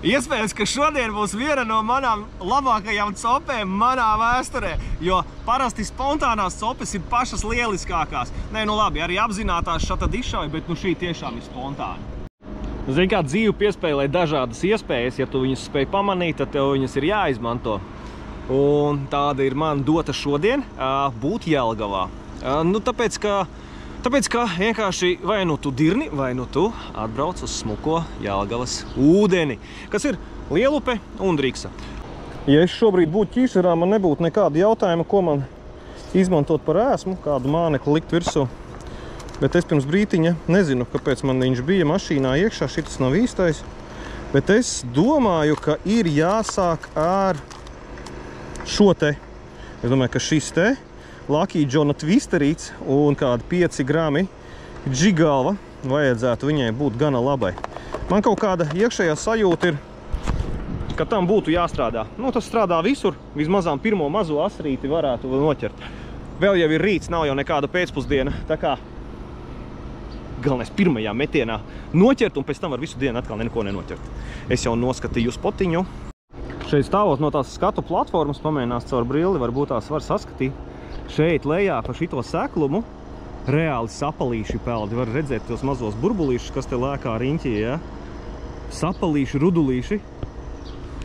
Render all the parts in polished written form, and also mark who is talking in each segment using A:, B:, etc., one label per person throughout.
A: Iespējams, ka šodien būs viena no manām labākajām copēm manā vēsturē, jo parasti spontānās copes ir pašas lieliskākās. Nē, nu labi, arī apzinātās šāda dišauja, bet nu šī tiešām ir spontāna. Zini, kā dzīve piespēlē dažādas iespējas, ja tu viņus spēj pamanīt, tad tev viņas ir jāizmanto. Un tāda ir man dota šodien būt Jelgavā. Nu, tāpēc, ka vienkārši vai nu tu dirni, vai nu tu atbrauc uz smuko Jelgavas ūdeni, kas ir Lielupe un Driksa. Ja es šobrīd būtu ķīšerā, man nebūtu nekāda jautājuma, ko man izmantot par ēsmu, kādu mānekli likt virsū. Bet es pirms brītiņa nezinu, kāpēc man viņš bija mašīnā iekšā, šitas nav īstais. Bet es domāju, ka ir jāsāk ar šo te. Es domāju, ka šis te Lucky Johna twisterīts un kādi 5 grami džigalva vajadzētu viņai būt gana labai. Man kaut kāda iekšējā sajūta ir, ka tam būtu jāstrādā. Nu, tas strādā visur, vismazām pirmo mazo asrīti varētu noķert. Vēl jau ir rīts, nav jau nekāda pēcpusdiena, tā kā galvenais pirmajā metienā noķert un pēc tam var visu dienu atkal neko nenoķert. Es jau noskatīju spotiņu. Šeit stāvot no tās skatu platformas, pamēģinās caur brilli, varbūt tās var saskatīt. Šeit lejā pa šito seklumu reāli sapalīši peldi. Var redzēt tos mazos burbulīšus, kas te lēkā riņķī, ja? Sapalīši, rudulīši.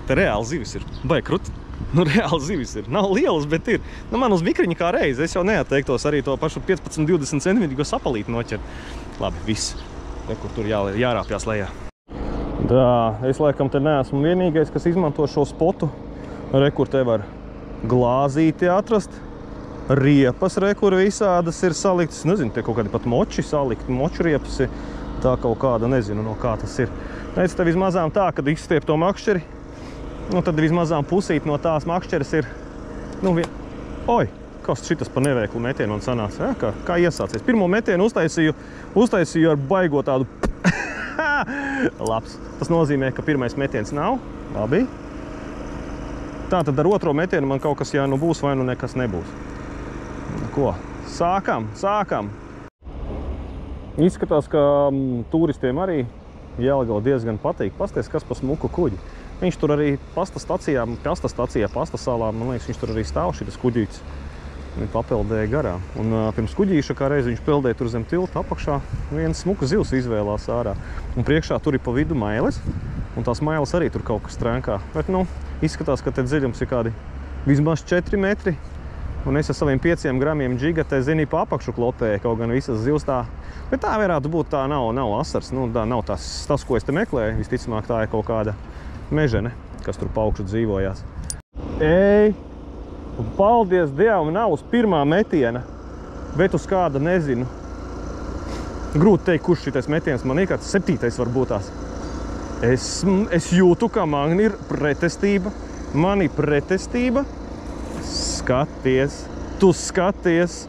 A: Te reāli zivis ir. Baikrut. Nu, reāli zivis ir. Nav lielas, bet ir. Nu, man uz mikriņa kā reizi. Es jau neatteiktos arī to pašu 15-20 centimetrīgo sapalīti noķert. Labi, viss. Te, kur tur jārāpjās lejā. Tā, es laikam te neesmu vienīgais, kas izmanto šo spotu. Kur te var glāzīti atrast. Riepas, kur visādas ir saliktas. Nezinu, te kaut kādi pat moči salikt. Moču riepas ir tā kaut kāda, nezinu, no kā tas ir. Es te vismazām tā, kad izstiep to makšķeri. Nu, tad vismazām pusīt no tās makšķeres ir. Nu, oi, kas šitas pa neveiklu metienu un sanāca. Ja? Kā iesācies. Pirmo metienu uztaisīju ar baigo tādu. Labs. Tas nozīmē, ka pirmais metiens nav. Labi. Tātad ar otro metienu man kaut kas jā nu būs vai nu nekas nebūs. Ko? Sākam. Izskatās, ka turistiem arī Jelgava diezgan patīk. Pasties, kas pa smuku kuģi. Viņš tur arī pasta salā, man liekas, viņš tur arī stāv šitas kuģītis. Viņi papeldēja garā. Un pirms kuģīša kā reizi viņš peldēja tur zem tilta apakšā. Viens smuka zivs izvēlās ārā. Un priekšā tur ir pa vidu mailes. Un tās mailes arī tur kaut kas trenkā. Bet, nu, izskatās, ka te dziļums ir kādi vismaz 4 metri. Un es ar saviem 5 gramiem džiga te zini pa apakšu klopēju, kaut gan visas zivs tā. Bet tā varētu būt, tā nav asars. Nu, tā nav tas, ko es te meklēju. Visticamāk, tā ir kaut kāda mežene, kas tur pa augšu dzīvojās. Ej! Paldies Dievam, nav uz pirmā metiena, bet uz kāda nezinu. Grūti teikt, kurš šitais metiens man ir, kāds 7. varbūt tās. Es jūtu, ka man ir pretestība. Man ir pretestība. Skaties, tu skaties.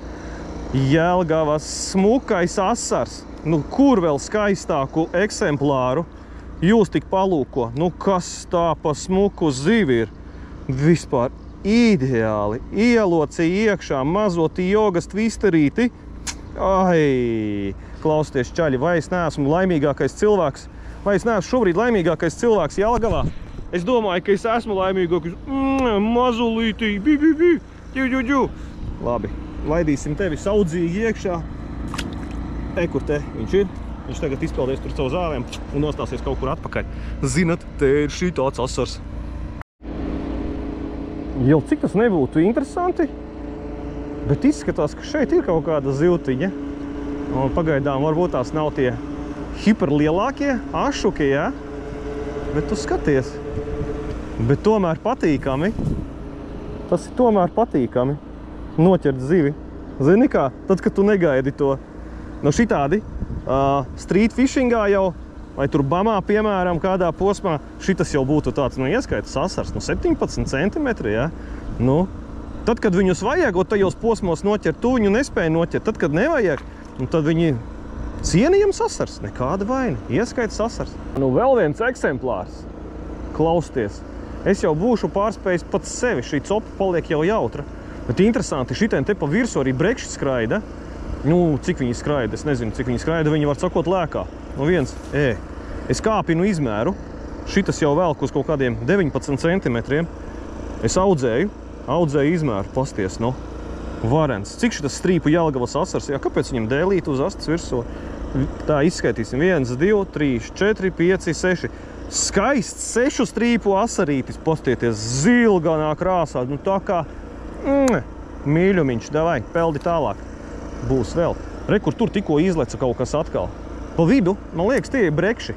A: Jelgavas smukais asars. Nu, kur vēl skaistāku eksemplāru jūs tik palūko? Nu, kas tā pa smuku zivi ir? Vispār ideāli. Ielocīja iekšā mazoti jogas twisterīti. Ai, klausieties, čaļi, vai es neesmu laimīgākais cilvēks? Vai es neesmu šobrīd laimīgākais cilvēks Jelgavā? Es domāju, ka es esmu laimīgākais. Mazulītī, Labi, laidīsim tevi saudzīgi iekšā. Kur te viņš ir? Viņš tagad izpeldēs tur savu zāvēm un nostāsies kaut kur atpakaļ. Zinat, te ir šī tāds asars. Jau cik tas nebūtu interesanti, bet izskatās, ka šeit ir kaut kāda zivtiņa. Un pagaidām varbūt tās nav tie hiperlielākie ašuki, ja? Bet tu skaties. Bet tomēr patīkami. Tas ir tomēr patīkami noķert zivi. Zini kā? Tad, kad tu negaidi to. No šitādi street fishingā jau, vai tur Bamā, piemēram, kādā posmā, šitas jau būtu tāds, nu, ieskaitas asars, 17 centimetri, ja? Nu, tad, kad viņus vajag, un tajos posmos noķert, tu viņu nespēja noķert. Tad, kad nevajag, tad viņi cienījams asars, nekāda vaina, ieskaitas asars. Nu, vēl viens eksemplārs. Klausties. Es jau būšu pārspējis pats sevi, šī copa paliek jau jautra. Bet interesanti, šitien te pa virsu arī brekši skraida. Nu, cik viņi skraida, es nezinu, cik viņi skraida, viņi var sakot lēkā. Nu, viens, es kāpinu izmēru, Šitas jau velk uz kaut kādiem 19 centimetriem. Es audzēju izmēru, pasties, nu, varens. Cik šitas strīpu Jelgavas asars? Jā, kāpēc viņam dēlīt uz astas virsū? Tā izskaitīsim. 1, 2, 3, 4, 5, 6. Skaists 6 strīpu asarītis, pastieties, zilganā krāsā. Nu tā kā mīļumiņš, davai, peldi tālāk. Būs vēl. Re, kur tur tikko izleca kaut kas atkal. Pa vidu, man liekas, tie ir brekši.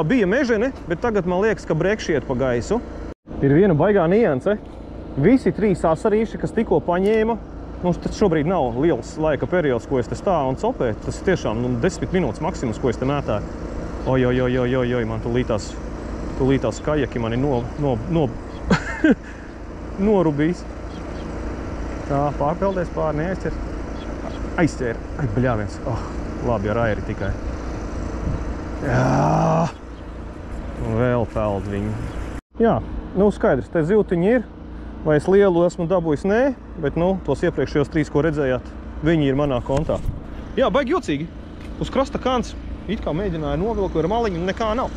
A: Bija mežene, bet tagad man liekas, ka brekši iet pa gaisu. Ir viena baigā nianse. Visi 3 asarīši, kas tikko paņēma, tas šobrīd nav liels laika periods, ko es te stāvu un copēju. Tas ir tiešām 10 minūtes maksimums, ko es te mētāju. Oj, man tūlītās kajaki mani norubīs. Tā, pārpeldēs pār, neaizķer. Aizķēra. Ai, bļāviens. Labi, ar airi tikai. Jā. Vēl peld viņu. Jā, skaidrs, te zivtiņi ir. Vai es lielu esmu dabūjis? Nē, bet, tos iepriekšējos 3, ko redzējāt, viņi ir manā kontā. Jā, baigi jocīgi. Uz krasta kants it kā mēģināja novilkt ar maliņu, nekā nav.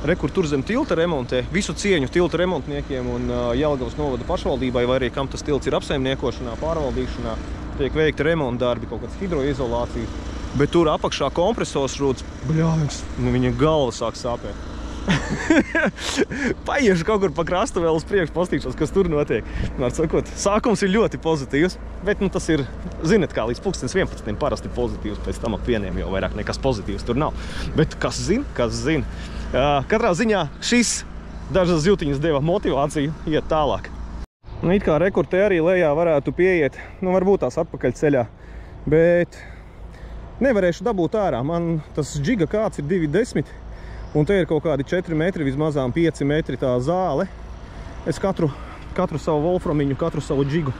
A: Re, kur tur zem tilta remontē, visu cieņu tilta remontniekiem un Jelgavas novada pašvaldībai, vai arī kam tas tilts ir apsaimniekošanā, pārvaldīšanā, tiek veikti remontdarbi, kaut kāds hidroizolācijas, bet tur apakšā kompresors rūdz, bļāviens, viņa galva sāk sāpēt. Paiešu kaut kur pa krastu vēl uz priekšu, pastīšos, kas tur notiek. Var sakot, sākums ir ļoti pozitīvs, bet tas ir, zinat, kā līdz 11 parasti pozitīvs, pēc tam ap vieniem jau vairāk nekas pozitīvs tur nav. Bet kas zina? Katrā ziņā šis dažas zivtiņas deva motivāciju iet tālāk. It kā rekurte arī lejā varētu pieiet, varbūt tās atpakaļ ceļā, bet nevarēšu dabūt ārā. Man tas džiga kāds ir 2,10. Un te ir kaut kādi 4 metri, vismazām 5 metri tā zāle. Es katru savu volframiņu, katru savu džigu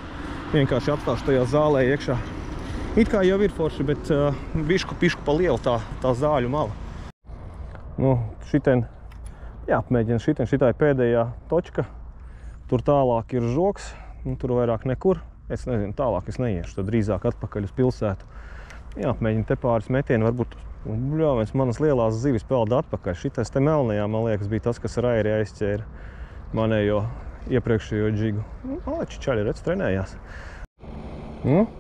A: vienkārši atstāšu tajā zālē iekšā. It kā jau ir forši, bet bišku pa lielu tā zāļu mala. Šitien, jāapmēģina šitā ir pēdējā točka. Tur tālāk ir žoks, tur vairāk nekur. Es nezinu, tālāk es neiešu, tad drīzāk atpakaļ uz pilsētu. Jāapmēģina te pāris metieni, varbūt bļāviens, manas lielās zivis pelda atpakaļ. Šitais te melnajā, man liekas, bija tas, kas ar airi aizķēra manējo iepriekšējo džigu. Aleči čaļi, redz, trenējās.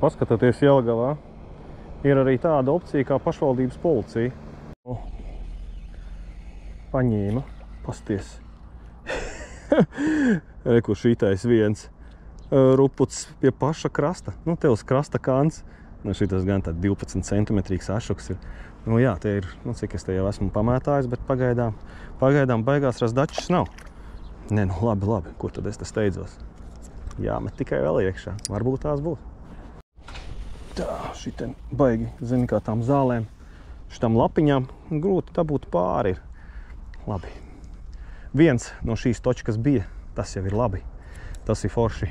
A: Paskatoties Jelgavā, ir arī tāda opcija kā pašvaldības policija. Paņēma, pasties. Re, kur šitais viens ruputs pie paša krasta. Te uz krasta kants. Šitas gan tad 12 centimetrīgs ašuks ir. Jā, te ir, cik es te jau esmu pamētājis, bet pagaidām baigās razdačs nav. Nē, labi, kur tad es te steidzos? Jāmet tikai vēl iekšā, varbūt tās būs. Tā, šitien baigi, zini, kā tām zālēm, šitām lapiņām grūti dabūt pāri ir. Labi. Viens no šīs točkas bija, tas jau ir labi, tas ir forši.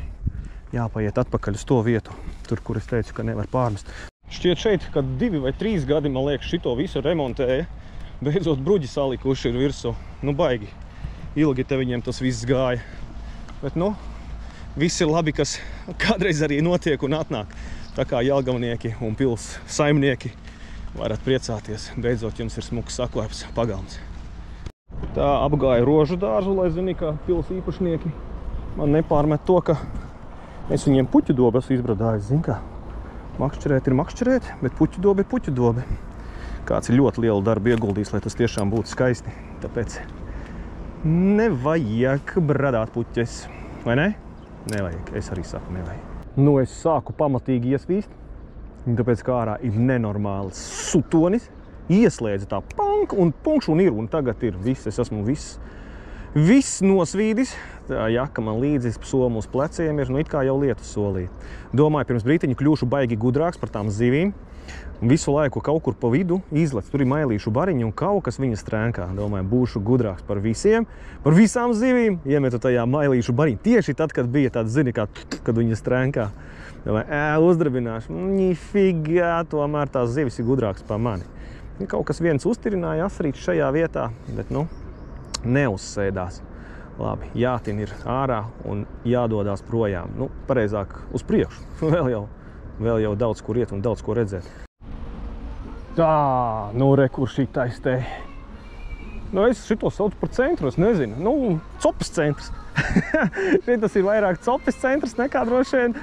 A: Jāpaiet atpakaļ uz to vietu, tur, kur es teicu, ka nevar pārmest. Šķiet šeit, kad 2 vai 3 gadi, man liekas, šito visu remontēja. Beidzot bruģi salikuši ir virsū. Baigi. Ilgi te viņiem tas viss gāja. Bet, viss ir labi, kas kādreiz arī notiek un atnāk. Tā kā jelgavnieki un pils saimnieki varat priecāties. Beidzot jums ir smuks saklēps pagalms. Tā apgāja rožu dārzu, lai zini, kā pils īpašnieki man nepārmet to, ka es viņiem puķu dobu esmu izbradājis, zin kā. Makšķerēt ir makšķerēt, bet puķu dobe ir puķu dobe. Kāds ir ļoti lielu darbu ieguldījis, lai tas tiešām būtu skaisti. Tāpēc nevajag bradāt puķes. Vai ne? Nevajag. Es arī saku, nevajag. Es sāku pamatīgi iesvīst, tāpēc kā ārā ir nenormāls sutonis. Ieslēdza tā pank un punkš un ir. Un tagad ir viss, es esmu viss nosvīdis. Tā jaka man līdzi somu uz pleciem ir, it kā jau lietu solīja. Domāju, pirms brītiņa kļūšu baigi gudrāks par tām zivīm. Visu laiku kaut kur pa vidu izlec. Tur ir mailīšu bariņi un kaut kas viņas trēnkā. Domāju, būšu gudrāks par visām zivīm. Iemetu tajā mailīšu bariņu. Tieši tad, kad bija tāds, zini, kad viņas trēnkā. Domāju, uzdrabināšu. Nifigā, tomēr tās zivis ir gudrāks par mani. Kaut kas viens uztirināja asarīt šajā vietā, bet, neuzsēdās. Labi, jātin ir ārā un jādodās projām. Pareizāk uz priekšu. Vēl jau daudz kur iet un daudz ko redzēt. Tā, re, kur šitais te Nu, es šito saucu par centru, es nezinu. Nu, copes centrs. Šitas ir vairāk copes centrs nekā droši vien,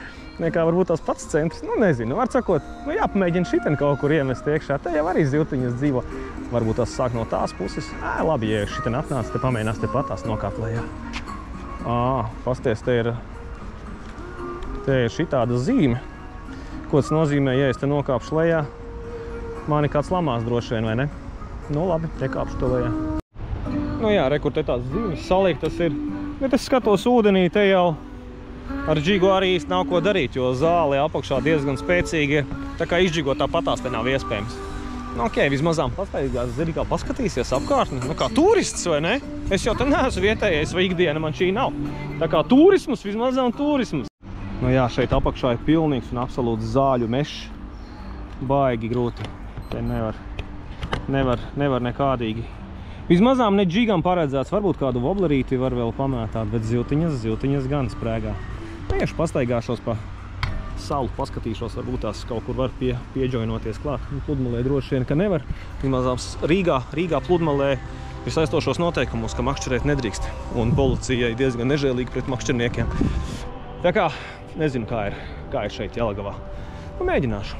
A: nekā varbūt tās pats centrs. Nu, nezinu. Var sakot, nu, jāpamēģina šitien kaut kur iemest iekšā. Te jau arī ziltiņas dzīvo. Varbūt tās sāk no tās puses. Labi, ja šitien atnāc, te pamēģinās te patās nokāpt lejā. Pasties, te ir šitāda zīme. Ko tas nozīmē, ja es te nokāpšu lejā? Mani kāds lamās droši vien, vai ne? Nu, labi, iekāpšu to lejā. Nu jā, re, kur te tās zīmes saliktas ir. Bet es skatos ūdenī, te jau ar džigu arī īsti nav ko darīt, jo zāle apakšā diezgan spēcīgi ir. Tā kā izdžigot tāpatās te nav iespējams. Nu, ok, vismazām pastaigās, zini, kā paskatīsies apkārtni. Nu, kā turists, vai ne? Es jau te neesmu vietējais, vai ikdiena man šī nav. Tā kā turismus, vismazām turismus. Nu jā, šeit apakšā ir pilnīgs un absolūts zāļu mešs. Baigi grūti. Te nevar nekādīgi. Vismazām ne džigam paredzēts, varbūt kādu voblerīti var vēl pamētāt, bet ziltiņas gan sprēgā. Tieši pastaigāšos pa salu, paskatīšos, varbūt tās kaut kur var pieģoinoties klāt. Pludmalē droši vien, ka nevar. Vismazām Rīgā pludmalē ir saistošos noteikumus, ka makšķerēt nedrīkst. Un policija ir diezgan nežēlīga pret makšķerniekiem. Tā kā, nezinu, kā ir šeit Jelgavā. Nu, mēģināšu.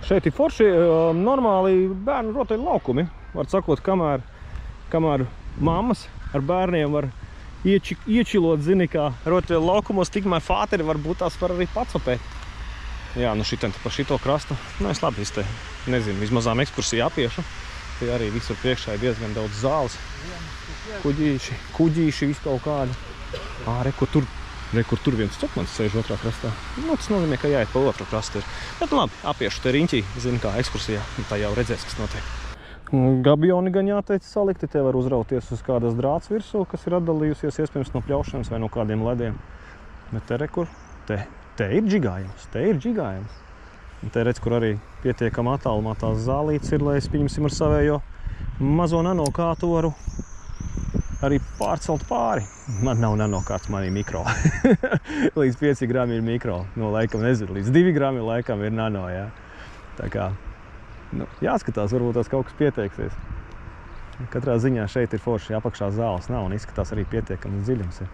A: Šeit ir forši normāli bērnu rotaļu laukumi. Var sakot, kamēr mammas ar bērniem var iečilot, zini, kā rotaļu laukumos, tikmēr fāteri varbūt tās var arī pacopēt. Jā, nu šitien pa šito krastu. Nu, es labi, es te nezinu, vismazām ekskursiju apiešu. Te arī visur priekšā ir diezgan daudz zāles. Kuģīši, visu kaut kādi. Kur tur viens copmans sēž otrā krastā. Nu, tas nozīmē, ka jāiet pa otru krastu ir. Bet labi, apiešu te riņķī, zinu, kā ekskursijā. Tā jau redzēs, kas notiek. Gabioni gan jāteic salikti, te var uzrauties uz kādas drāts virsū, kas ir atdalījusies iespējams no pļaušanas vai no kādiem lediem. Bet te rekur, te ir džigājums. Un te redz, kur arī pietiekama attālumā tās zālītes ir, lai es, pieņemsim, ar savējo mazo nanokārtu varu arī pārcelt pāri. Man nav nanokārts, man ir mikro. Līdz 5 grami ir mikro. Nu, laikam nezinu, līdz 2 grami laikam ir nano, jā. Tā kā, nu, jāskatās, varbūt tās kaut kas pieteiksies. Katrā ziņā šeit ir forši, apakšā zāles nav un izskatās arī pietiekams dziļums ir.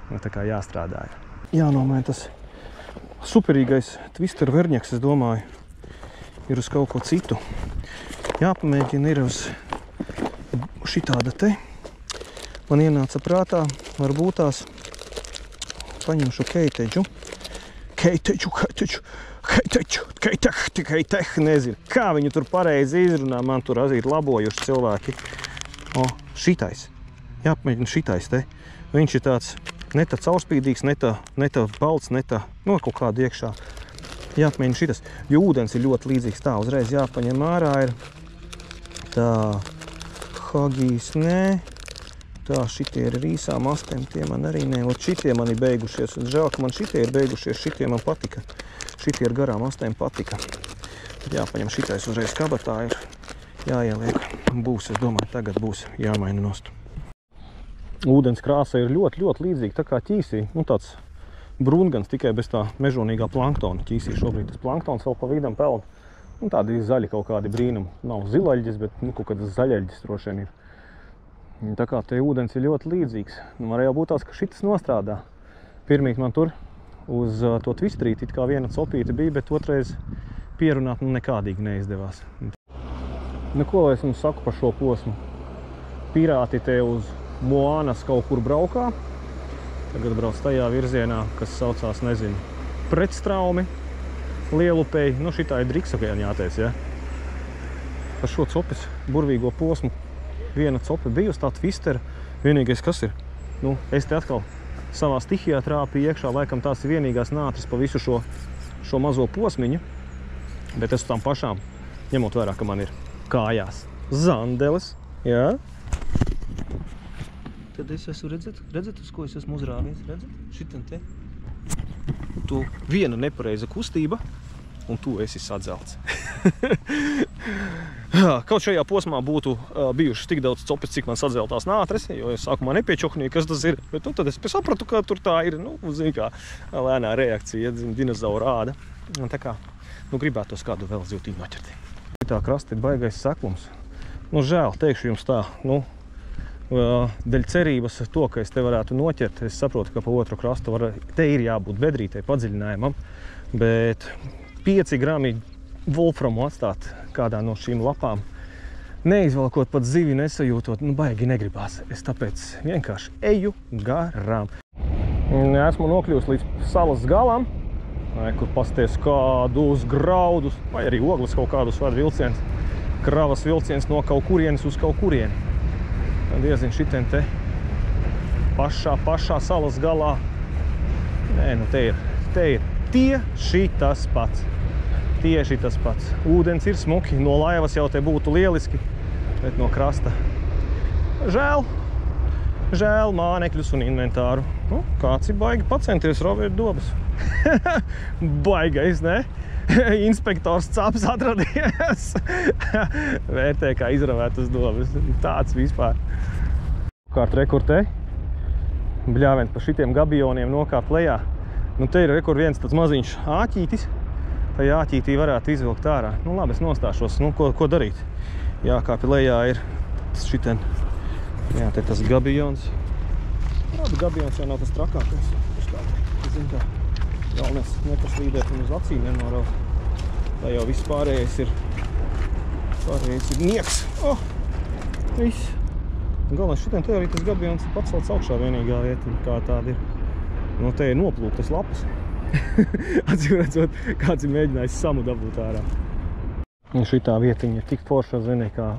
A: Nu, tā kā jāstrādā. Jānomēr tas superīgais twister verņaks, es domāju, ir uz kaut ko citu. Jāpamēģina ir uz šitāda te. Man ienāca prātā, varbūt tās paņemšu keiteģu, nezinu, kā viņu tur pareizi izrunā, man tur arī ir labojuši cilvēki. Šitais, jāpamēģina šitais te. Viņš ir tāds ne tā caurspīdīgs, ne tā balts, ne tā, no kaut kāda iekšā. Jāpamēģina šitas, jo ūdens ir ļoti līdzīgs. Tā, uzreiz jāpaņem ārā ir tā, hagijs, nē. Tā, šitie ir ar īsām astēm, tie man arī ne. Ot šitie man ir beigušies, un žēl, ka man šitie ir beigušies, šitie man patika. Šitie ar garām astēm patika. Tad jāpaņem šitais uzreiz kabatā ir jāieliek. Būs, es domāju, tagad būs jāmaina nost. Ūdens krāsa ir ļoti, ļoti līdzīga, tā kā ķīsī. Nu, tāds brūngans, tikai bez tā mežonīgā planktona. Ķīsī šobrīd tas planktons vēl pa vidam pelna. Nu, tādi zaļi kaut kādi brīnumi. Nav zilaļģis, bet nu, kaut kādas zaļaļģis droši vien ir. Tā kā te ūdens ir ļoti līdzīgs. Nu, varēja būt tās, ka šitas nostrādā. Pirmīt man tur uz to twisterīti it kā viena copīte bija, bet otrais pierunāt nekādīgi neizdevās. Nu, ko lai es jums saku par šo posmu? Pirāti te uz Moanas kaut kur braukā. Tagad brauc tajā virzienā, kas saucās, nezinu, pretstraumi, Lielupei. Nu, šitā ir Driksakēn jāteic, ja? Par šo copes burvīgo posmu viena cope bija uz tā twistera. Vienīgais, kas ir? Nu, es te atkal savā stihijā trāpīju iekšā. Laikam tās ir vienīgās nātris pa visu šo mazo posmiņu. Bet es uz tām pašām, ņemot vērā, ka man ir kājās zandeles. Jā. Tad es esmu redzat, uz ko es esmu uzrāvies? Redzat? Šitam te. Tu viena nepareiza kustība, un tu esi sadzelts. Kaut šajā posmā būtu bijušas tik daudz copes, cik man sadzeltās nātris, jo es sākumā nepiečohnīju, kas tas ir. Bet nu, tad es sapratu, ka tur tā ir, nu, zini kā, lēnā reakcija, dinozaura āda. Un tā kā, nu, gribētos kādu vēl zivtību noķert. Tā krasta ir baigais seklums. Nu, žēl, teikšu jums tā, nu, dēļ cerības to, ka es te varētu noķert, es saprotu, ka pa otru krastu te ir jābūt bedrītei padziļinājumam, bet 5 grami volframu atstāt kādā no šīm lapām, neizvalkot pat zivi, nesajūtot, nu, baigi negribās. Es tāpēc vienkārši eju garām. Esmu nokļūst līdz salas galam, kur pasties kādus graudus, vai arī ogles kaut kādus vada vilciens, kravas vilciens no kaut kurienes uz kaut kurieni. Diezin šitien te pašā salas galā. Nē, nu te ir tieši tas pats. Tieši tas pats. Ūdens ir smuki, no laivas jau te būtu lieliski, bet no krasta žēl mānekļus un inventāru. Nu, kāds ir baigi pacenties rovēt dobas. Baigais, ne? Inspektors Caps atradies. Vērtē kā izravētas dobas. Tāds vispār. Kārt rekur te. Bļāvent pa šitiem gabioniem nokāpt lejā. Nu te ir rekur viens tāds maziņš āķītis. Tai āķītī varētu izvilkt ārā. Nu labi, es nostāšos. Nu ko darīt? Jākāpi lejā ir šitien. Jā, te tas gabions. Labi, gabions jau nav tas trakākais. Zin kā. Galvenais nepaslīdēt un uz acīm nenoraut. Tā jau viss pārējais ir nieks. Oh! Viss. Galvenais šitien te arī tas gabions ir pacelts augšā vienīgā vieta, kā tāda ir. Nu, te ir noplūktas lapas. Atcīmredzot, kāds ir mēģinājis samu dabūt ārā. Un šitā vietiņa ir tik forša, zini, kā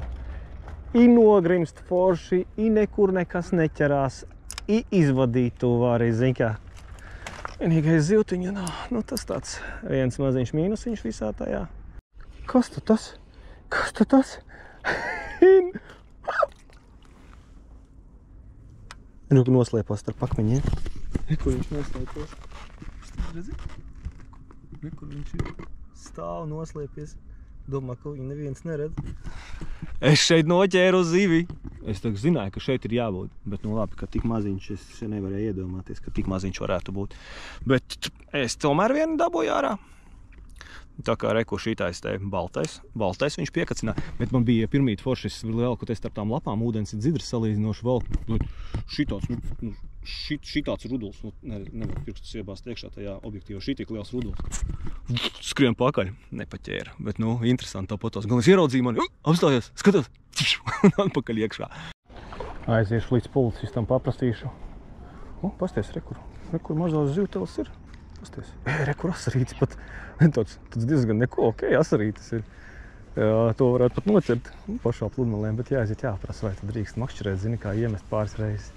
A: i nogrimst forši, i nekur nekas neķerās, i izvadīt tu vari, zini, kā. Vienīgais zivtiņa, nu tas tāds viens maziņš mīnusiņš visā tajā. Kas tu tas? Kas tu tas? Nu, noslēpās starp akmeņiem. Kur viņš noslēpās? Redzi? Kur viņš ir? Stāv noslēpies. Domā, ka viņu neviens neredz. Es šeit noķēru zivi. Es tā zināju, ka šeit ir jābūt, bet nu labi, ka tik maziņš es nevarēju iedomāties, ka tik maziņš varētu būt. Bet es tomēr vienu dabūju ārā. Tā kā reku šitais te baltais viņš piekacināja, bet man bija pirmīt forši, es velku te starp tām lapām, ūdens ir dzidrs salīdzinoši velku. Šitāds ruduls, nevar pirkstus iebāzt iekšā tajā objektīvā, šitik liels ruduls. Skrien pakaļ, nepaķēra, bet nu, interesanti tāpotos. Galvenais ieraudzīja mani, apstājās, skatās, un atpakaļ iekšā. Aiziešu līdz policistam, paprastīšu. Pasties, rekur mazās zivteles ir. Pasties, rekur asarītis pat. Tāds diezgan neko, asarītis ir. Jā, to varētu pat noķert pašā pludmalēm, bet jāaiziet jāprasa, vai tad drīkst makšķerēt, zini, kā iemest pāris reizes.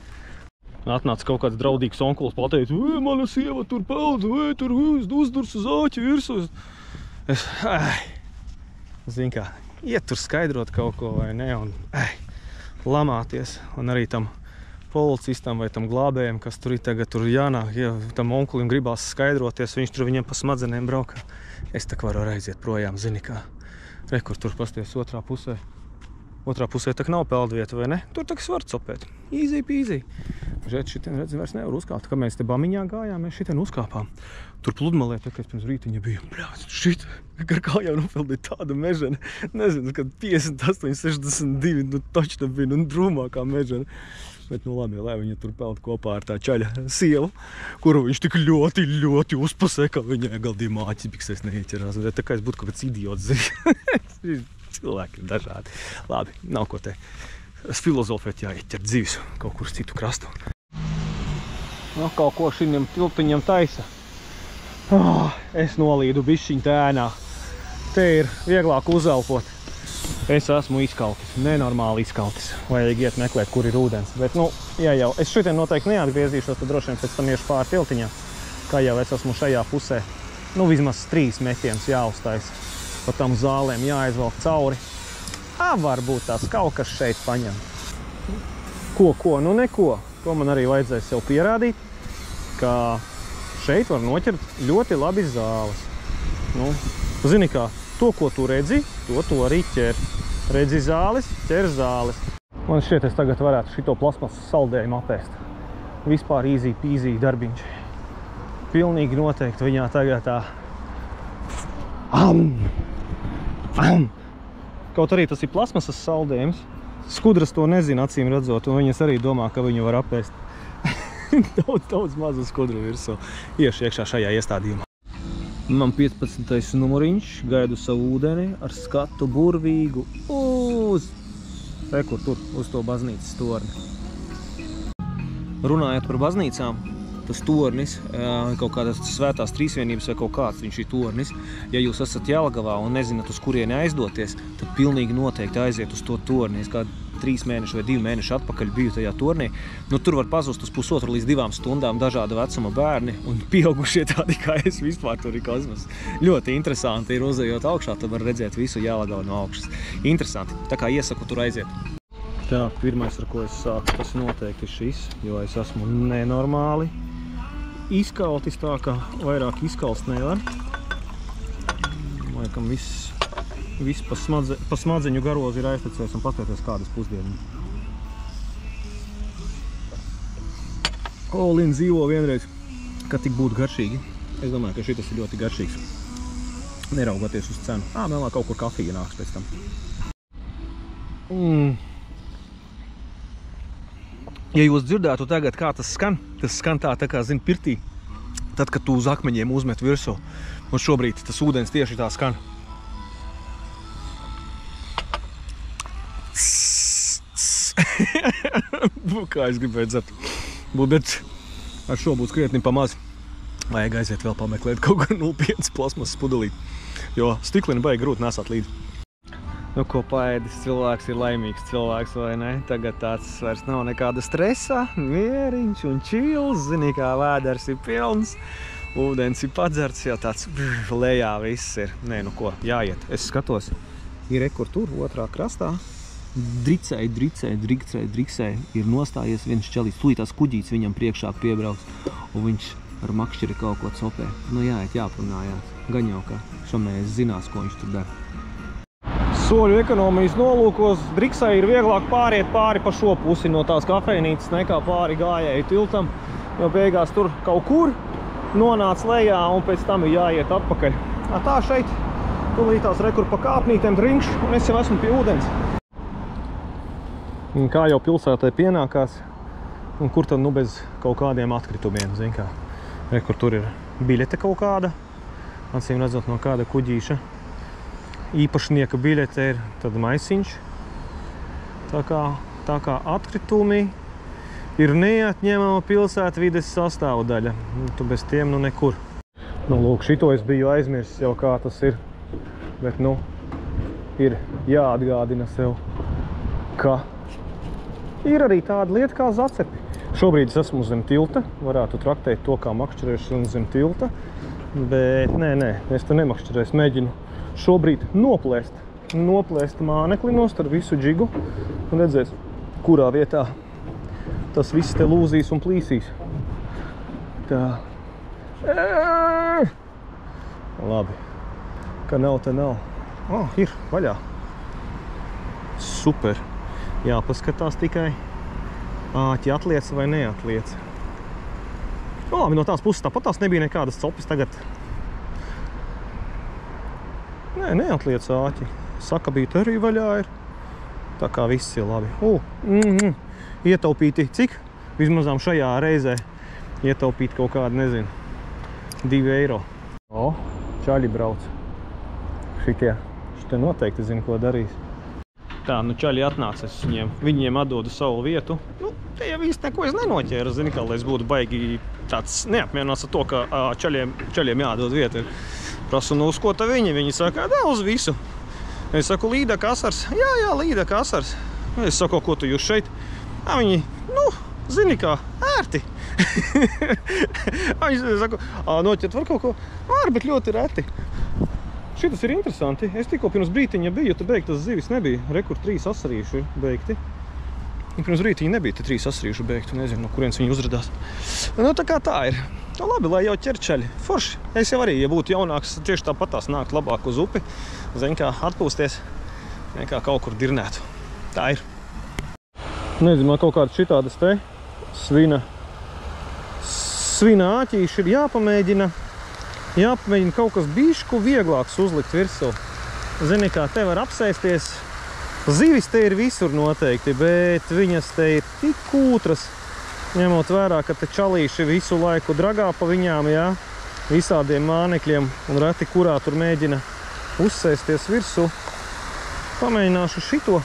A: Atnāca kaut kāds draudīgs onkulis pateica, mana sieva tur peld, tur uzdurs uz āķi virsū. Zini kā, iet tur skaidrot kaut ko vai ne, un lamāties. Un arī tam policistam vai tam glābējiem, kas tur ir tagad, tur jānāk, ja tam onkulim gribās skaidroties, viņš tur viņiem pa smadzenēm braukā. Es tak varu aiziet projām, zini kā. Rekur tur pasties otrā pusē. Otrā pusē tak nav peldvieta, vai ne? Tur tak var copēt. Easy peasy. Šitien, redzi, vairs nevar uzkāpt. Kad mēs te Bamiņā gājām, mēs šitien uzkāpām. Tur pludmalē, tā kā es pirms rītiņa biju. Šit, ar kājām nopeldīja tāda mežana. Nezinu, kad 58, 62, nu taču bija, nu drūmākā mežana. Bet, nu labi, lai viņa tur peld kopā ar tā čaļa sievu, kuru viņš tik ļoti uzpasē, ka viņai galdīja māķis, biksēs neieķerās. Tā kā es būtu kaut kāds idiots. Cilvēki ir dažādi. Labi, nav ko te filozofēt, jāieķert dzīves kaut kur citu krastu. Nu, kaut ko šim tiltiņam taisa. Es nolīdu bišķiņ tēnā. Te ir vieglāk uzelpot. Es esmu izkaltis, nenormāli izkaltis. Vajag iet meklēt, kur ir ūdens. Bet, nu, ja jau es šitien noteikti neatgriezīšos, tad droši vien pēc tam iešu pāri tiltiņam. Kā jau es esmu šajā pusē, nu, vismaz 3 metienus jāuztaisa. Pa tam zālēm jāizvelk cauri. Varbūt tās kaut kas šeit paņem. Ko? Nu neko. To man arī vajadzēja sev pierādīt, ka šeit var noķert ļoti labi zāles. Nu, zini kā, to, ko tu redzi, to arī ķer. Redzi zāles, ķer zāles. Man šķiet, es tagad varētu šito plasmasas saldējumu apēst. Vispār easy peasy darbiņš. Pilnīgi noteikti viņā tagad tā Kaut arī tas ir plasmasas saldējums. Skudras to nezina, acīm redzot, un viņas arī domā, ka viņu var apēst. daudz mazu skudru virsū. Iešu iekšā šajā iestādījumā. Man 15. numuriņš, gaidu savu ūdeni ar skatu burvīgu uz to baznīcas torni. Runājot par baznīcām, tas tornis, kaut kādas svētās trīsvienības vai kaut kāds viņš ir tornis. Ja jūs esat Jelgavā un nezināt, uz kurieni aizdoties, tad pilnīgi noteikti aiziet uz to torni. Es kādu 3 mēneši vai 2 mēneši atpakaļ biju tajā tornī. Nu, tur var pazust uz 1,5 līdz 2 stundām dažāda vecuma bērni un pieaugušie tādi kā es vispār tur ir kosmos. Ļoti interesanti ir uzejot augšā, tad var redzēt visu Jelgavu no augšas. Interesanti, tā kā iesaku tur aiziet. Tā, pirmais, ar ko es sāku, tas noteikti ir šis, jo es esmu nenormāli izkaltis, tā kā vairāk izkalst nevar. Laikam viss pa smadzeņu garozi ir aiztecējis un paskatieties kādas pusdienas. Olin dzīvo vienreiz, kad tik būtu garšīgi. Es domāju, ka šitas ir ļoti garšīgs. Neraugoties uz cenu. Mēlā kaut kur kafija nāks pēc tam. Ja jūs dzirdētu tagad, kā tas skan tā kā, zin, pirtī, tad, kad tu uz akmeņiem uzmet virsū. Un šobrīd tas ūdens tieši tā skan. Kā es gribēju dzert. Bet ar šo būs krietni pamaz. Vajag aiziet vēl pameklēt kaut kur 0,5 plasmasas pudelīt. Jo stiklini baigi grūti nesāt līdzi. Nu, ko paēdis cilvēks ir laimīgs cilvēks, vai ne? Tagad tāds vairs nav nekāda stresa, mieriņš un čils, zini, kā vēders ir pilns, ūdens ir padzerts, jau tāds lejā viss ir. Nē, nu ko, jāiet. Es skatos, ir rekur tur, otrā krastā. Dricēji ir nostājies viens čelis, tūlītās kuģīts viņam priekšā piebrauks, un viņš ar makšķiri kaut ko copē. Nu, jāiet, jāprunājās. Gan jau, ka šomēs zinās, ko viņš tur dara. Soļu ekonomijas nolūkos Driksai ir vieglāk pāriet pāri pa šo pusi no tās kafejnīcas nekā pāri gājēju tiltam, jo beigās tur kaut kur nonāc lejā un pēc tam ir jāiet atpakaļ. Tā šeit tūlītās rekur pa kāpnītēm drinkš un es jau esmu pie ūdens. Un kā jau pilsētai pienākās, un kur tad nu bez kaut kādiem atkritumiem, zin kā. Rekur tur ir biļete kaut kāda, acīm redzot no kāda kuģīša. Īpašnieka biļete ir tad maisiņš. Tā kā atkritumi ir neatņemama pilsētvides sastāvdaļa. Tu bez tiem nu nekur. Nu, lūk, šito es biju aizmirsis jau kā tas ir. Bet, nu, ir jāatgādina sev, ka ir arī tāda lieta kā zacepi. Šobrīd es esmu zem tilta. Varētu traktēt to kā makšķerēšanu zem tilta. Bet, nē, es te nemakšķerēs. Mēģinu šobrīd noplēst mānekli nost ar visu džigu un redzēs, kurā vietā tas viss te lūzīs un plīsīs. Tā. Labi. Ka nav, te nav. Ir vaļā. Super. Jāpaskatās tikai, āķi atliec vai neatliec. Nu, labi, no tās puses tāpat tās nebija nekādas copis tagad. Nē, neatliec āķi. Sakabīti arī vaļā ir. Tā kā viss ir labi. Ietaupīti cik? Vismazām šajā reizē ietaupīti kaut kādu, nezinu, 2 eiro. Čaļi brauc. Šitie noteikti zina, ko darīs. Tā, nu čaļi atnāca, es viņiem atdodu savu vietu. Nu, te jau īsti neko es nenoķēru, zini, kā lai es būtu baigi tāds neapmienās ar to, ka čaļiem jādod vietu. Prasu, nu uz ko ta viņi? Viņi saka, uz visu. Es saku, Līda Kasars. Jā, Līda Kasars. Es saku, ko tu jūs šeit? Viņi, nu, zini kā, ērti. Viņi saka, noķert var kaut ko? Var, bet ļoti reti. Šitas ir interesanti. Es tikko pirms brītiņa biju, te beigtas zivis nebija. Rekur 3 asarīši ir beigti. Pirms brītiņa nebija te 3 asarīšu beigti. Nezinu, no kurienes viņi uzradās. Nu, tā kā tā ir. Nu, labi, lai jau ķerčaļi. Forši. Es jau arī, ja būtu jaunāks, tieši tāpatās nākt labāk uz upi. Zin kā atpūsties, nekā kaut kur dirnētu. Tā ir. Nezinu, kaut kāds šitādas te svina āķīši ir jāpamēģina kaut kas bišku vieglāks uzlikt virsū. zini, kā te var apsēsties. Zivis te ir visur noteikti, bet viņas te ir tik kūtras, ņemot vērā, ka te čalīši visu laiku dragā pa viņām, jā, visādiem mānekļiem, un reti kurā tur mēģina uzsēsties virsū. Pamēģināšu šito,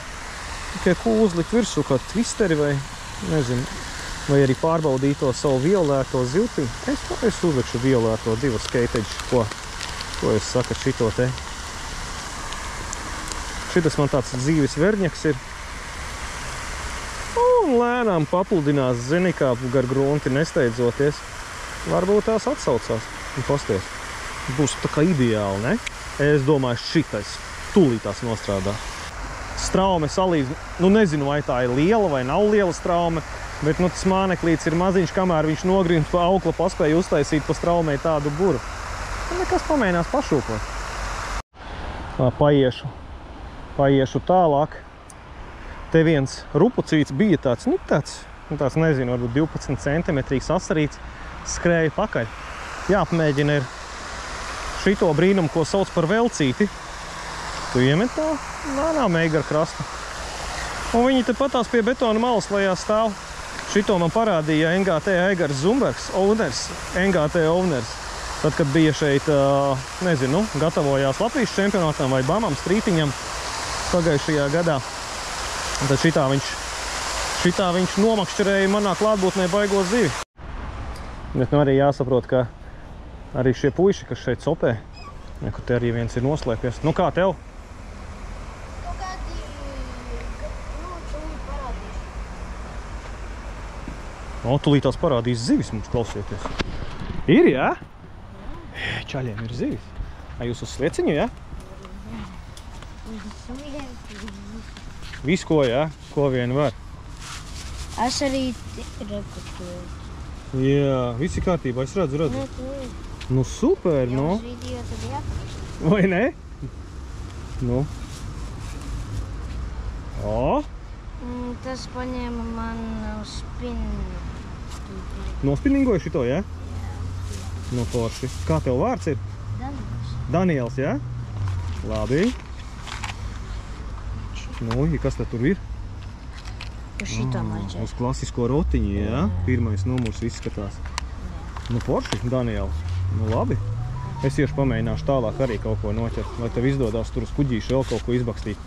A: tikai ko uzlikt virsū, kā tvisteri vai, nezinu, vai arī pārbaudīt to savu violēto ziltiņu. Es uzlikšu violēto divu skateģu, ko jūs sakat šito te. Šitas man tāds dzīves verņaks ir. Un lēnām papludinās, zini, kā gar grunti nesteidzoties. Varbūt tās atsaucās. Un pasties. Būs tā kā ideāli, ne? Es domāju, šitais tūlītās nostrādā. Straume salīdz, nu nezinu, vai tā ir liela vai nav liela straume, bet nu tas māneklīts ir maziņš, kamēr viņš nogrīnt pa aukla, paspēja uztaisīt pa straumei tādu buru. Un nekas pamēģinās pašūkot. Paiešu tālāk. Te viens rupucīts bija tāds, nezinu, varbūt 12 centimetrīgs asarīts, skrēja pakaļ. Jāpamēģina ir šito brīnumu, ko sauc par velcīti. Tu iemet tā lēnām eigar krasta. Un viņi te patās pie betona malas lejā stāv. Šito man parādīja NGT Eigars Zumbergs, NGT owners. Tad, kad bija šeit, nezinu, gatavojās Latvijas čempionātam vai Bamam strītiņam pagājušajā gadā. Tad šitā viņš nomakšķerēja manā klātbūtnē baigo zivi. Bet nu arī jāsaprot, ka arī šie puiši, kas šeit sopē, kur te arī viens ir noslēpies. Nu kā tev? Tūlīt tās parādīs zivis mums, klausieties. Ir, jā? Čaļiem ir zivis. Jūs uz slieciņu, jā? Visu ko, jā? Ko vien var?
B: Es arī rekotoju.
A: Jā, visi kārtībā, es redzu. Nu super, nu. Vai ne? Nu. O!
B: Tas paņēma man spinningu.
A: Nospinningoja šito, jā? Nu, forši. Kā tev vārds ir?
B: Daniels.
A: Daniels, jā? Labi. Nu, kas te tur ir?
B: Šitā maģē.
A: Uz klasisko rotiņu, jā? Pirmais numurs izskatās. Nu, forši, Daniels. Nu, labi. Es iešu pamēģināšu tālāk arī kaut ko noķert, lai tev izdodās tur uz kuģīšu vēl kaut ko izbakstīt.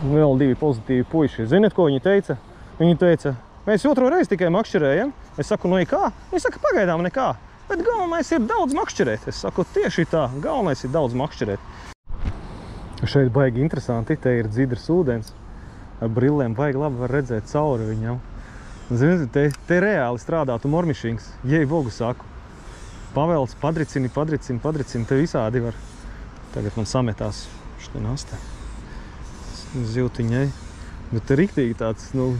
A: Vēl divi pozitīvi puiši. Ziniet, ko viņi teica? Viņi teica, mēs otro reizi tikai makšķerējam. Es saku, nu, kā? Viņi saka, pagaidām nekā. Bet galvenais ir daudz makšķerēt. Es saku, tieši tā, galvenais ir daudz makšķerēt. Šeit baigi interesanti, te ir dzidrs ūdens. Ar brillēm baigi labi var redzēt cauri viņam. Ziniet, te reāli strādātu mormišings, jei bogu saku. Pavelc, padricini, te visādi var. Tagad man sametās šitā nastē. Ziltiņai. Bet te riktīgi tāds, nu,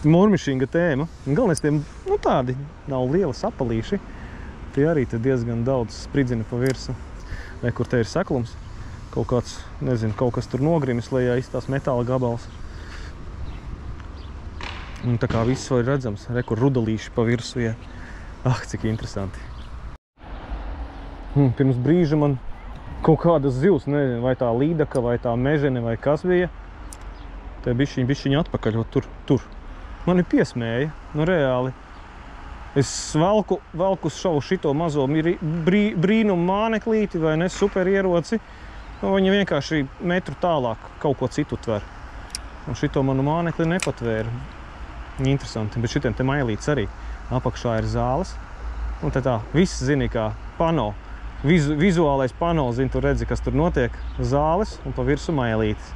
A: mormišinga tēma. Galvenais tiem, nu, tādi nav lieli sapalīši. Tie arī te diezgan daudz spridzina pa virsu. Vai kur te ir seklums. Kaut kāds, nezinu, kaut kas tur nogrimis lejā iztās metāla gabals. Un tā kā viss var redzams. Re, kur rudalīši pa virsu, ja. Cik interesanti. Pirms brīža man kaut kādas zivs, nezinu, vai tā līdaka, vai tā mežene, vai kas bija. Te bišķiņ atpakaļ, tur. Mani piesmēja, nu reāli. Es velku šavu šito mazo brīnumu māneklīti, vai ne, superieroci. Nu, viņi vienkārši metru tālāk kaut ko citu tver. Un šito manu mānekli nepatvēra. Interesanti, bet šitiem te mailīts arī. Apakšā ir zāles. Un te tā, viss zini kā pano. Vizuālais pano, zini, tu redzi, kas tur notiek. Zāles un pa virsu mailītis.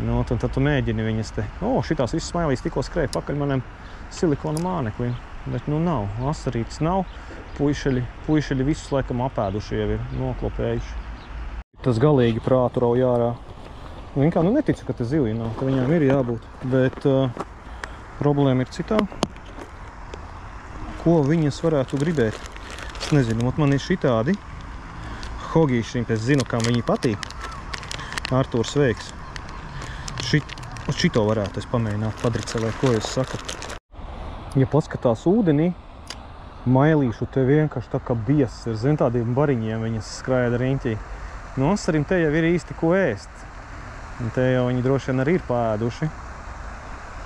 A: Nu, tad tu mēģini viņas te. Šitās visas mailītes tikko skrēja pakaļ maniem silikona māneklim. Bet nu nav, asarītis nav. Puišeļi visus laikam apēduši jau ir noklopējuši. Tas galīgi prātu rauj ārā. Viņkā neticu, ka te zivī nav, ka viņām ir jābūt. Bet problēma ir citā. Ko viņas varētu gribēt? Es nezinu, man ir šitādi hogīši, es zinu, kam viņi patīk. Artūrs veiks. Šito varētu es pamēģināt padricelēt, ko jūs sakat. Ja paskatās ūdenī, mailīšu te vienkārši tā kā biesas ir, zin, tādiem bariņiem viņas skraida riņķī. Nu, asarim te jau ir īsti ko ēst. Un te jau viņi droši vien arī ir pāēduši.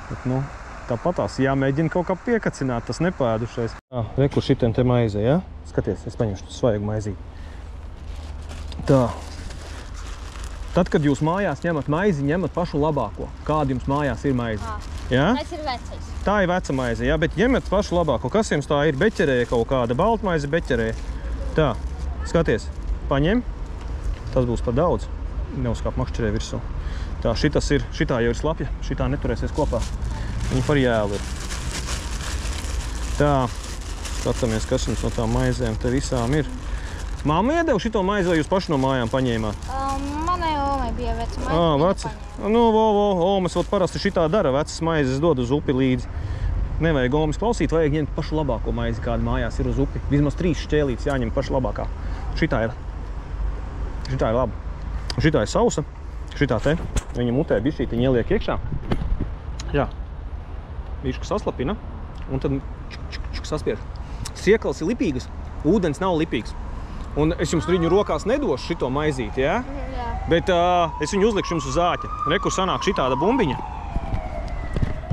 A: Bet, nu, tāpatās jāmēģina kaut kā piekacināt, tas nepāēdušais. Re, kur šitien te maize, ja? Skaties, es paņemšu svaigu maizīt. Tā. Tad, kad jūs mājās ņemat maizi, ņemat pašu labāko. Kāda jums mājās ir maize? Ja?
B: Tas ir vecais.
A: Tā ir veca maize, ja? Bet ņemat pašu labāko. Kas jums tā ir? Beķerē kaut kāda baltmaize beķerē. Tā, skaties, paņem. Tas būs par daudz. Neuzkāp makšķerē virsū. Tā, šitā jau ir slapja. Šitā neturēsies kopā. Viņa par jēlu ir. Tā, skatāmies, kas jums no tām maizēm te visām ir. Māma iedeva šito maizi, vai jūs paši no mājām paņēmāt?
B: Manai omai bija veca maize.
A: Veca. Nu, omas vēl parasti šitā dara. Vecas maizes dod uz upi līdzi. Nevajag omas klausīt, vajag ņemt pašu labāko maizi, kāda mājās ir uz upi. Vismaz 3 šķēlītes jāņem pašu labākā. Šitā ir laba. Šitā ir sausa. Šitā te. Viņa mutē bišķītiņi ieliek iekšā. Jā. Bišķi saslapina. Un tad saspiež. Siekals ir lipīgas. Ūdens nav lipīgs. Un es jums viņu rokās nedošu šito maizīti, ja?
B: Jā.
A: Bet es viņu uzlikšu jums uz āķa. Re, kur sanāk šitāda bumbiņa.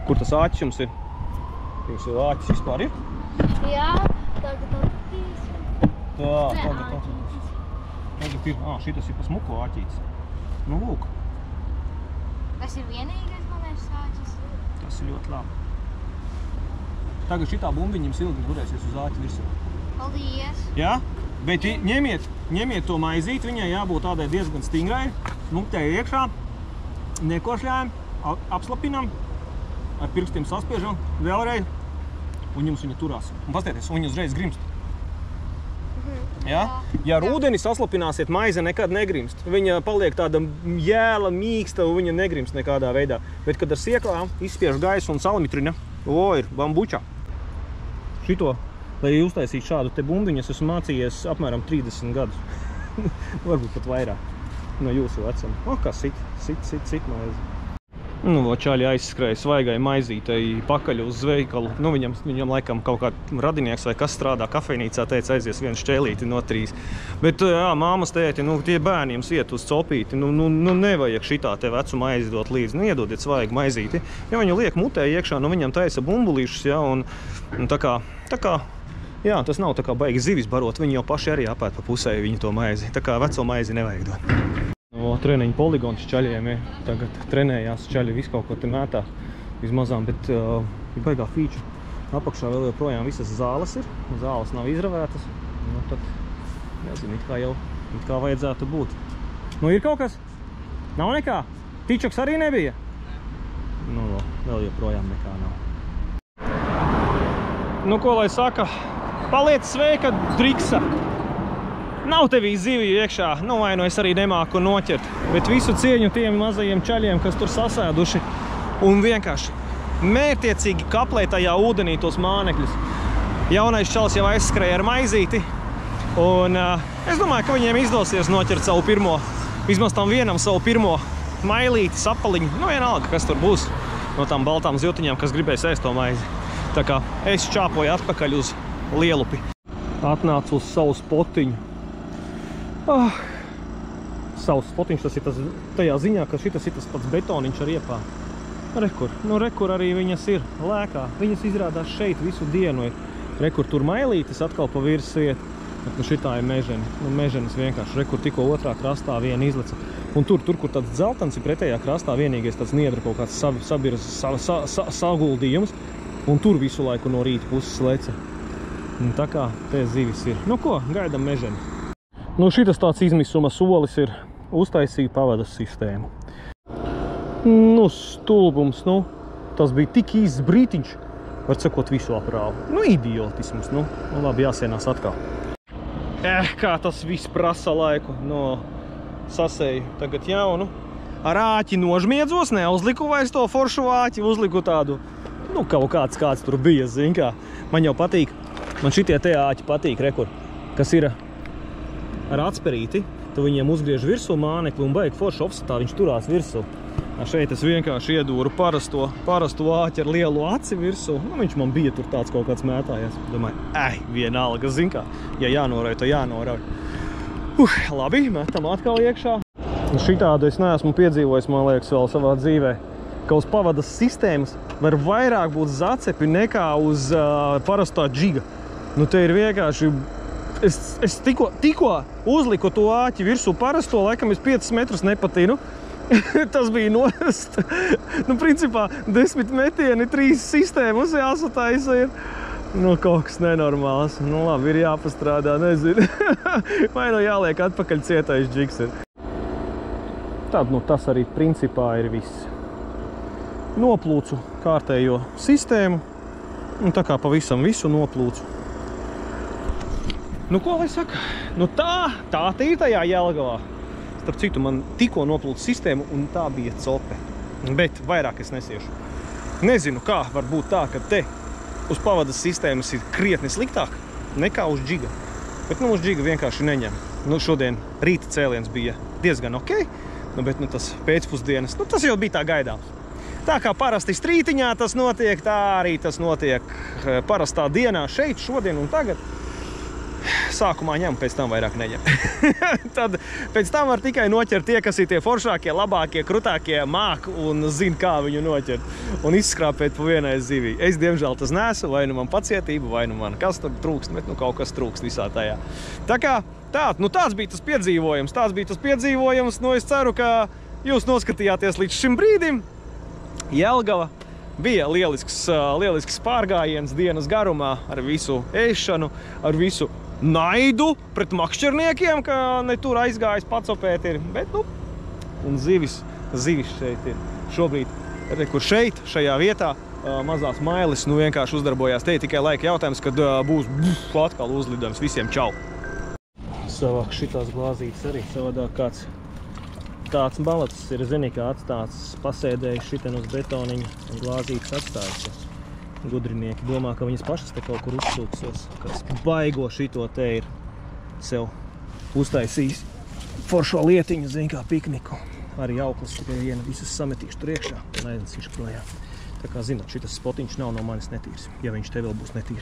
A: Kur tas āķis jums ir? Jums jau āķis vispār ir?
B: Jā, tagad attīsim.
A: Tā, tagad ir. Šitas ir pa smuko āķītis. Nu, lūk.
B: Tas ir vienīgais manais āķis.
A: Tas ir ļoti labi. Tagad šitā bumbiņa jums ilgi turēsies uz āķa virsū.
B: Paldies.
A: Jā? Bet ņemiet to maizīti, viņai jābūt tādai diezgan stingrai. Smuktē iekšā, nekošļājam, apslapinam, ar pirkstiem saspiežam, vēlreiz, un jums viņa turās. Un pastieties, un viņa uzreiz grimst. Ja? Ja ar ūdeni saslapināsiet, maize nekad negrimst. Viņa paliek tāda jēla, mīksta, un viņa negrimst nekādā veidā. Bet, kad ar sieklām izspiež gaisu un salmitrina, ir bambučā. Šito, lai uztaisītu šādu te bumbiņu, es esmu mācījies apmēram 30 gadus. Varbūt pat vairāk no jūsu vecuma. Kā sit maizi. Nu, čaļi aizskrēja svaigai maizītei pakaļ uz veikalu. Nu, viņam laikam kaut kā radinieks vai kas strādā kafejnīcā, teica aizies vienu šķēlīti no 3. Bet, māmas tēti, tie bērni jums iet uz copīti. Nu, nevajag šitā te vecu maizi dot līdzi. Nu, iedodiet svaigu maizīti. Ja viņu liek mutē iekšā, viņam taisa bumbulīšus, ja, un tā kā, jā, tas nav tā kā baigi zivis barot. Viņi jau paši arī apēd pa pusē viņu to maizi. Tā kā veco maizi nevajag dot. Treniņu poligons čaļiem ir. Tagad trenējās čaļi visu kaut ko te mētā vismazām, bet ir baigā fīča. Apakšā vēl joprojām visas zāles ir. Zāles nav izravētas. Nu, tad, nezinu, it kā vajadzētu būt. Nu, ir kaut kas? Nav nekā? Tičoks arī nebija? Nu, vēl joprojām nekā nav. Nu, ko lai saka? Paliec sveika, Driksa! Nav tevī ziviju iekšā, vai nu es arī nemāku noķert, bet visu cieņu tiem mazajiem čaļiem, kas tur sasēduši un vienkārši mērtiecīgi kaplē tajā ūdenī tos mānekļus. Jaunais čalis jau aizskrēja ar maizīti, un es domāju, ka viņiem izdosies noķert savu pirmo, vismaz tam vienam savu pirmo mailīti, sapaliņu, vienalga, kas tur būs no tām baltām ziltiņām, kas gribēs ēst to maizi. Tā kā es čāpoju atpakaļ uz Lielupi. Atnācu uz savu spotiņu. Savs spotiņš, tas ir tas tajā ziņā, ka šitas ir tas pats betoniņš ar iepā. Rekur arī viņas ir lēkā. Viņas izrādās šeit visu dienu ir. Rekur tur mailītes atkal pa virsu iet. Bet šitā ir meženi. Meženis vienkārši. Rekur tikko otrā krastā viena izleca. Un tur, kur tāds dzeltens ir pretējā krastā, vienīgais tāds niedra kaut kāds saguldījums. Un tur visu laiku no rīta puses leca. Un tā kā te zivis ir. Nu ko, gaidam meženi. Nu, šitas tāds izmisuma solis ir uztaisīt pavadas sistēmu. Nu, stulbums, tas bija tik īsts brītiņš, var sakot visu aprāvu. Idiotisms, labi, jāsienās atkal. Kā tas viss prasa laiku, sasēju tagad jaunu. Ar āķi nožmiedzos, neuzliku vairs to foršu āķi, uzliku tādu, kaut kāds tur bija, zin kā. Man jau patīk, man šitie te āķi patīk, rekur, kas ir ar atspērīti, tu viņiem uzgriež virsū mānekli un baigi forši opsatā, viņš turās virsū. Šeit es vienkārši iedūru parasto āķi ar lielu aci virsū. Viņš man bija tur tāds kaut kāds mētājās. Domāju, vienalga, zin kā, ja jānorauj, tad jānorauj. Labi, metam atkal iekšā. Šitādu es neesmu piedzīvojis, man liekas, vēl savā dzīvē. Ka uz pavadas sistēmas var vairāk būt zacepi nekā uz parastā džiga. Nu, te ir vienkārši... Es tikko uzliku to āķi virsū parasto, laikam es 5 metrus nepatinu. Tas bija nost. Nu, principā, 10 metieni, 3 sistēmas jāsataisa ir. Nu, kaut kas nenormāls. Nu, labi, ir jāpastrādā, nezinu. Vai nu jāliek atpakaļ cietais džigs ir. Tad, nu, tas arī principā ir viss. Noplūcu kārtējo sistēmu. Un tā kā pavisam visu noplūcu. Nu, ko lai saka? Nu, tā ir tajā Jelgavā. Starp citu, man tikko noplūca sistēmu, un tā bija cope. Bet vairāk es nesiešu. Nezinu, kā var būt tā, ka te uz pavadas sistēmas ir krietni sliktāk nekā uz džiga. Bet, nu, uz džiga vienkārši neņem. Nu, šodien rīta cēliens bija diezgan ok. Nu, bet, nu, tas pēcpusdienas, nu, tas jau bija tā gaidāms. Tā kā parasti strītiņā tas notiek, tā arī tas notiek parastā dienā šeit, šodien un tagad. Sākumā ņem, pēc tam vairāk neņem. Tad pēc tam var tikai noķert tie, kas ir tie foršākie, labākie, krutākie, māk un zina, kā viņu noķert. Un izskrāpēt pa vienai zivī. Es, diemžēl, tas nesu, vai nu man pacietība, vai nu man kas tur trūkst, bet nu kaut kas trūkst visā tajā. Tā kā tāds bija tas piedzīvojums. Nu, es ceru, ka jūs noskatījāties līdz šim brīdim. Jelgava bija lielisks pārgājiens dienas garumā ar visu ēšanu, ar visu naidu pret makšķerniekiem, ka ne tur aizgājis pacopēt ir. Bet, nu, un zivis šeit ir. Šobrīd, kur šeit, šajā vietā, mazās mailes, nu vienkārši uzdarbojās. Te tikai laika jautājums, kad būs atkal uzlidojums. Visiem čau! Savāk šitās glāzītes arī savādāk kāds tāds balats ir, zini, kā atstāts pasēdējis šiten uz betoniņa un glāzītes atstājas. Gudrinieki domā, ka viņas pašas te kaut kur uzsūksies, kas baigo šito te ir sev uztaisījis foršo lietiņu, zini, kā pikniku. Arī auklis tikai viena visas sametīšu tur iekšā un aiznesīšu projām. Tā kā zināt, šitas spotiņš nav no manis netīrs, ja viņš te vēl būs netīrs.